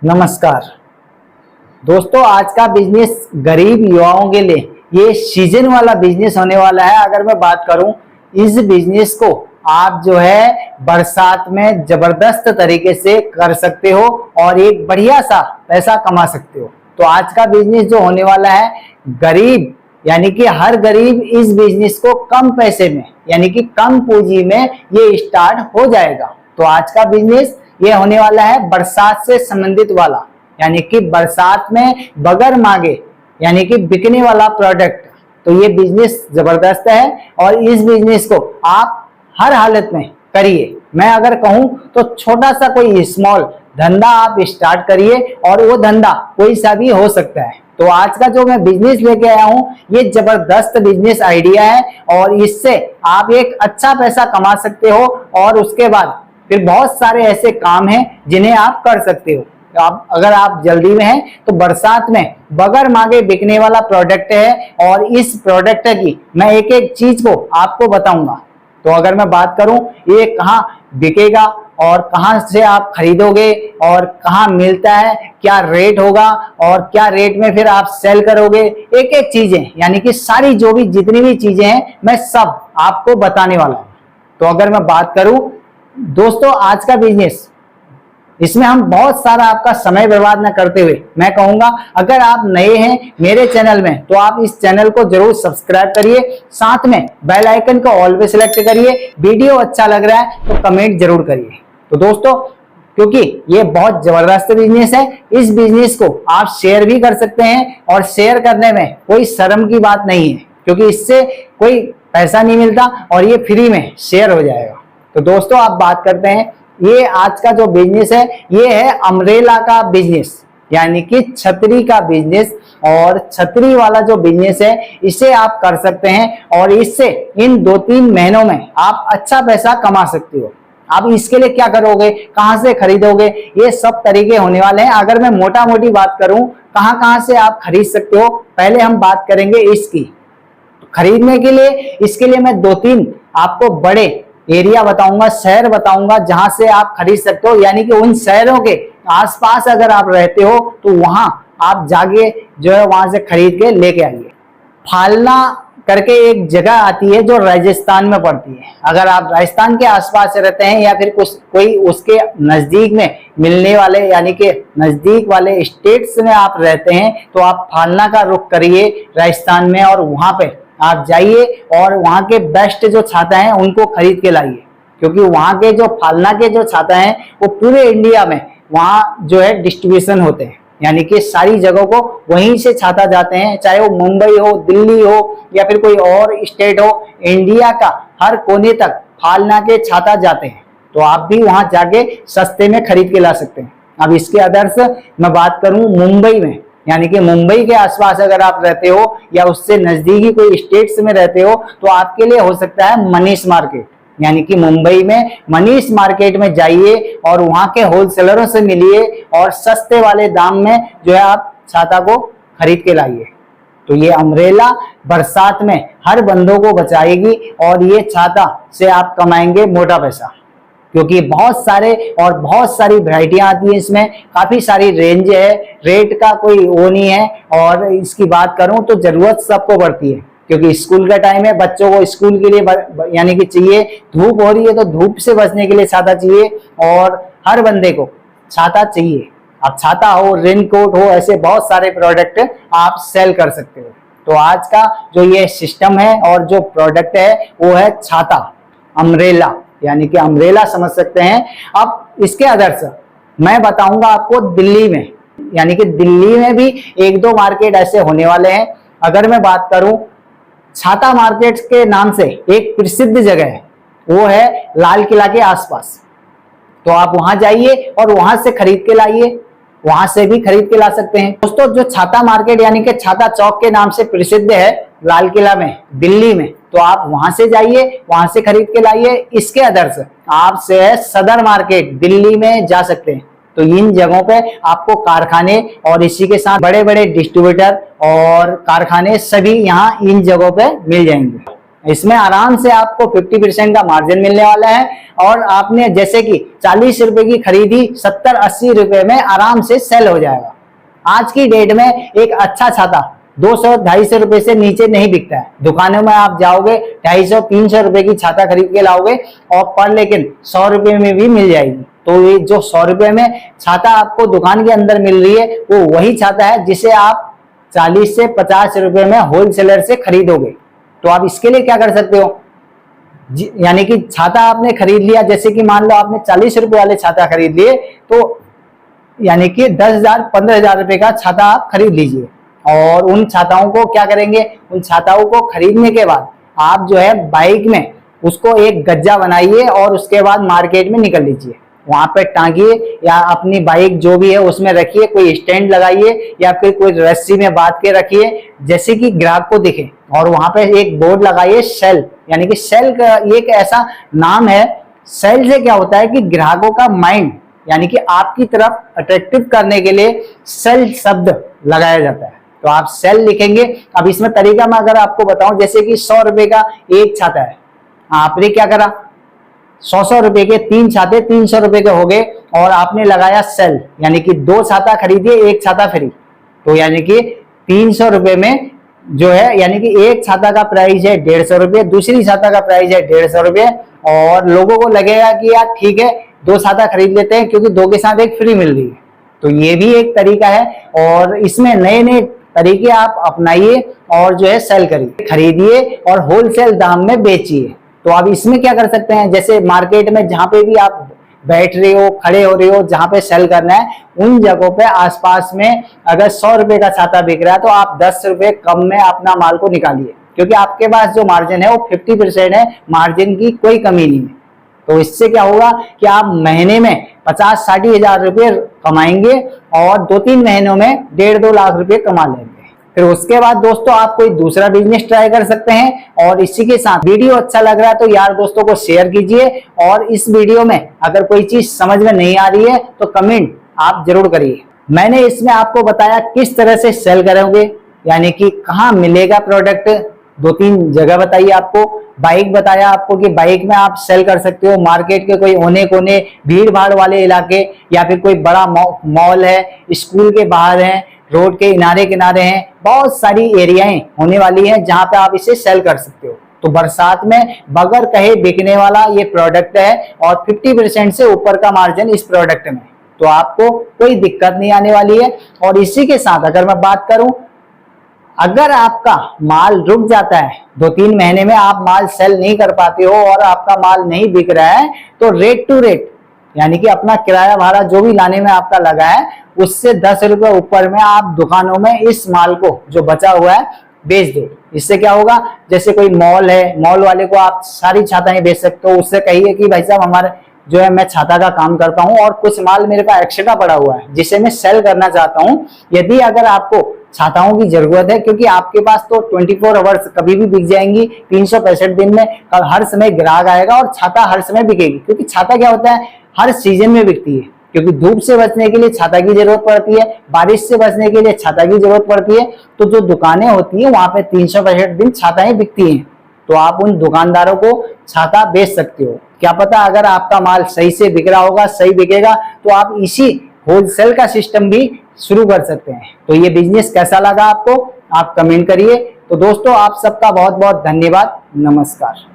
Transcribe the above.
नमस्कार दोस्तों, आज का बिजनेस गरीब युवाओं के लिए ये सीजन वाला बिजनेस होने वाला है। अगर मैं बात करूं, इस बिजनेस को आप जो है बरसात में जबरदस्त तरीके से कर सकते हो और एक बढ़िया सा पैसा कमा सकते हो। तो आज का बिजनेस जो होने वाला है, गरीब यानी कि हर गरीब इस बिजनेस को कम पैसे में यानी कि कम पूंजी में ये स्टार्ट हो जाएगा। तो आज का बिजनेस ये होने वाला है बरसात से संबंधित वाला, यानी कि बरसात में बगैर मांगे यानी कि बिकने वाला प्रोडक्ट। तो ये बिजनेस जबरदस्त है और इस बिजनेस को आप हर हालत में करिए। मैं अगर कहूं तो छोटा सा कोई स्मॉल धंधा आप स्टार्ट करिए और वो धंधा कोई सा भी हो सकता है। तो आज का जो मैं बिजनेस लेके आया हूं, ये जबरदस्त बिजनेस आइडिया है और इससे आप एक अच्छा पैसा कमा सकते हो और उसके बाद फिर बहुत सारे ऐसे काम हैं जिन्हें आप कर सकते हो। आप अगर आप जल्दी में हैं तो बरसात में बगैर मांगे बिकने वाला प्रोडक्ट है और इस प्रोडक्ट की मैं एक एक चीज को आपको बताऊंगा। तो अगर मैं बात करूं ये कहाँ बिकेगा और कहाँ से आप खरीदोगे और कहाँ मिलता है, क्या रेट होगा और क्या रेट में फिर आप सेल करोगे, एक एक चीजें यानी कि सारी जो भी जितनी भी चीजें हैं मैं सब आपको बताने वाला हूं। तो अगर मैं बात करूं दोस्तों, आज का बिजनेस इसमें हम बहुत सारा आपका समय बर्बाद न करते हुए मैं कहूंगा, अगर आप नए हैं मेरे चैनल में तो आप इस चैनल को जरूर सब्सक्राइब करिए, साथ में बेल आइकन को ऑल पे सिलेक्ट करिए। वीडियो अच्छा लग रहा है तो कमेंट जरूर करिए। तो दोस्तों, क्योंकि ये बहुत जबरदस्त बिजनेस है, इस बिजनेस को आप शेयर भी कर सकते हैं और शेयर करने में कोई शर्म की बात नहीं है, क्योंकि इससे कोई पैसा नहीं मिलता और ये फ्री में शेयर हो जाएगा। तो दोस्तों, आप बात करते हैं, ये आज का जो बिजनेस है ये है अम्ब्रेला का बिजनेस, यानी कि छतरी का बिजनेस। और छतरी वाला जो बिजनेस है इसे आप कर सकते हैं और इससे इन 2-3 महीनों में आप अच्छा पैसा कमा सकते हो। अब इसके लिए क्या करोगे, कहां से खरीदोगे, ये सब तरीके होने वाले हैं। अगर मैं मोटा मोटी बात करूं कहां कहां से आप खरीद सकते हो, पहले हम बात करेंगे इसकी। खरीदने के लिए इसके लिए मैं 2-3 आपको बड़े एरिया बताऊंगा, शहर बताऊंगा जहां से आप खरीद सकते हो, यानी कि उन शहरों के आसपास अगर आप रहते हो तो वहां आप जाके जो है वहां से खरीद के लेके आइए। फालना करके एक जगह आती है जो राजस्थान में पड़ती है। अगर आप राजस्थान के आसपास रहते हैं या फिर कुछ कोई उसके नजदीक में मिलने वाले यानी कि नजदीक वाले स्टेट्स में आप रहते हैं तो आप फालना का रुख करिए राजस्थान में और वहां पे आप जाइए और वहां के बेस्ट जो छाता हैं उनको खरीद के लाइए, क्योंकि वहां के जो फालना के जो छाता हैं वो पूरे इंडिया में वहां जो है डिस्ट्रीब्यूशन होते हैं, यानी कि सारी जगहों को वहीं से छाता जाते हैं, चाहे वो मुंबई हो, दिल्ली हो या फिर कोई और स्टेट हो, इंडिया का हर कोने तक फालना के छाता जाते हैं। तो आप भी वहां जाके सस्ते में खरीद के ला सकते हैं। अब इसके अदर्स मैं बात करूं मुंबई में, यानी कि मुंबई के आसपास अगर आप रहते हो या उससे नजदीकी कोई स्टेट्स में रहते हो तो आपके लिए हो सकता है मनीष मार्केट, यानी कि मुंबई में मनीष मार्केट में जाइए और वहां के होलसेलरों से मिलिए और सस्ते वाले दाम में जो है आप छाता को खरीद के लाइए। तो ये अम्ब्रेला बरसात में हर बंदों को बचाएगी और ये छाता से आप कमाएंगे मोटा पैसा, क्योंकि बहुत सारे और बहुत सारी वैरायटियां आती हैं इसमें, काफी सारी रेंज है, रेट का कोई वो नहीं है। और इसकी बात करूं तो जरूरत सबको पड़ती है, क्योंकि स्कूल का टाइम है, बच्चों को स्कूल के लिए यानी कि चाहिए, धूप हो रही है तो धूप से बचने के लिए छाता चाहिए और हर बंदे को छाता चाहिए। अब छाता हो, रेनकोट हो, ऐसे बहुत सारे प्रोडक्ट आप सेल कर सकते हो। तो आज का जो ये सिस्टम है और जो प्रोडक्ट है वो है छाता, अम्ब्रेला, यानी कि अम्ब्रेला समझ सकते हैं। अब इसके आदर्श मैं बताऊंगा आपको दिल्ली में, यानी कि दिल्ली में भी 1-2 मार्केट ऐसे होने वाले हैं। अगर मैं बात करूं छाता मार्केट के नाम से एक प्रसिद्ध जगह है, वो है लाल किला के आसपास। तो आप वहां जाइए और वहां से खरीद के लाइए, वहां से भी खरीद के ला सकते हैं। दोस्तों, जो छाता मार्केट यानी कि छाता चौक के नाम से प्रसिद्ध है लाल किला में, दिल्ली में, तो आप वहां से जाइए, वहां से खरीद के लाइए। इसके आदर्श आप से सदर मार्केट दिल्ली में जा सकते हैं। तो इन जगहों पे आपको कारखाने और इसी के साथ बड़े बड़े डिस्ट्रीब्यूटर और कारखाने सभी यहाँ इन जगहों पे मिल जाएंगे। इसमें आराम से आपको 50% का मार्जिन मिलने वाला है। और आपने जैसे कि 40 रुपए की खरीदी 70-80 रुपए में आराम से सेल हो जाएगा। आज की डेट में एक अच्छा छाता 200-250 रुपए से नीचे नहीं बिकता है। दुकानों में आप जाओगे 250-300 रुपए की छाता खरीद के लाओगे और पर लेकिन 100 रुपए में भी मिल जाएगी। तो ये जो 100 रुपए में छाता आपको दुकान के अंदर मिल रही है वो वही छाता है जिसे आप 40 से 50 रुपए में होलसेलर से खरीदोगे। तो आप इसके लिए क्या कर सकते हो, यानी कि छाता आपने खरीद लिया, जैसे कि मान लो आपने 40 रुपए वाले छाता खरीद लिए, तो यानी कि 10,000-15,000 रुपए का छाता आप खरीद लीजिए। और उन छाताओं को क्या करेंगे, उन छाताओं को खरीदने के बाद आप जो है बाइक में उसको एक गज्जा बनाइए और उसके बाद मार्केट में निकल लीजिए, वहां पे टांगिए या अपनी बाइक जो भी है उसमें रखिए, कोई स्टैंड लगाइए या फिर कोई रस्सी में बांध के रखिए जैसे कि ग्राहक को दिखे। और वहां पे एक बोर्ड लगाइए सेल, यानी कि सेल का एक ऐसा नाम है। सेल से क्या होता है कि ग्राहकों का माइंड यानी कि आपकी तरफ अट्रैक्टिव करने के लिए सेल शब्द लगाया जाता है। तो आप सेल लिखेंगे। अब इसमें तरीका मैं अगर आपको बताऊं, जैसे कि 100 रुपए का एक छाता है, आपने क्या करा, 100 रुपए के 3 छाते 300 रुपए के हो गए और आपने लगाया सेल, यानी कि 2 छाता खरीदिए 1 छाता फ्री। तो यानी कि 300 रुपए में जो है, यानी कि एक छाता का प्राइस है 150 रुपये, दूसरी छाता का प्राइस है 150 रुपये। और लोगों को लगेगा कि यार ठीक है 2 छाता खरीद लेते हैं क्योंकि 2 के साथ एक फ्री मिल रही है। तो ये भी एक तरीका है और इसमें नए नए तरीके आप अपनाइए और जो है सेल करिए, खरीदिए और होलसेल दाम में बेचिए। तो आप इसमें क्या कर सकते हैं, जैसे मार्केट में जहां पे भी आप बैठ रहे हो, खड़े हो रहे हो, जहां पे सेल करना है उन जगहों पे आसपास में अगर 100 रुपए का छाता बिक रहा है तो आप 10 रुपए कम में अपना माल को निकालिए, क्योंकि आपके पास जो मार्जिन है वो 50% है, मार्जिन की कोई कमी नहीं है। तो इससे क्या होगा कि आप महीने में 50-60 हजार रुपये कमाएंगे और 2-3 महीनों में 1.5-2 लाख रुपए कमा लेंगे। फिर उसके बाद दोस्तों आप कोई दूसरा बिजनेस ट्राई कर सकते हैं। और इसी के साथ वीडियो अच्छा लग रहा है तो यार दोस्तों को शेयर कीजिए। और इस वीडियो में अगर कोई चीज समझ में नहीं आ रही है तो कमेंट आप जरूर करिए। मैंने इसमें आपको बताया किस तरह से सेल करोगे, यानी कि कहाँ मिलेगा प्रोडक्ट, 2-3 जगह बताइए आपको। बाइक बताया आपको कि बाइक में आप सेल कर सकते हो, मार्केट के कोई कोने कोने भीड़ भाड़ वाले इलाके या फिर कोई बड़ा मॉल है, स्कूल के बाहर है, रोड के किनारे किनारे हैं, बहुत सारी एरियाएं होने वाली हैं जहां पे आप इसे सेल कर सकते हो। तो बरसात में बगैर कहे बिकने वाला ये प्रोडक्ट है और 50% से ऊपर का मार्जिन इस प्रोडक्ट में, तो आपको कोई दिक्कत नहीं आने वाली है। और इसी के साथ अगर मैं बात करूं, अगर आपका माल रुक जाता है 2-3 महीने में आप माल सेल नहीं कर पाते हो और आपका माल नहीं बिक रहा है, तो रेट टू रेट यानी कि अपना किराया भाड़ा जो भी लाने में आपका लगा है उससे 10 रुपए ऊपर में आप दुकानों में इस माल को जो बचा हुआ है बेच दो। इससे क्या होगा, जैसे कोई मॉल है, मॉल वाले को आप सारी छाताएं बेच सकते हो, उससे कहिए कि भाई साहब हमारे जो है मैं छाता का काम करता हूं और कुछ माल मेरे पास एक्स्ट्रा पड़ा हुआ है जिसे मैं सेल करना चाहता हूं। यदि अगर आपको छाताओं की जरूरत है, क्योंकि आपके पास तो 24 आवर्स कभी भी बिक जाएंगी, 365 दिन में हर समय ग्राहक आएगा और छाता हर समय बिकेगी। क्योंकि छाता क्या होता है, हर सीजन में बिकती है, क्योंकि धूप से बचने के लिए छाता की जरूरत पड़ती है, बारिश से बचने के लिए छाता की जरूरत पड़ती है। तो जो दुकानें होती है वहां पे 365 दिन छाताएं बिकती हैं, तो आप उन दुकानदारों को छाता बेच सकते हो। क्या पता अगर आपका माल सही से बिक रहा होगा, सही बिकेगा, तो आप इसी होलसेल का सिस्टम भी शुरू कर सकते हैं। तो ये बिजनेस कैसा लगा आपको, आप कमेंट करिए। तो दोस्तों आप सबका बहुत बहुत धन्यवाद, नमस्कार।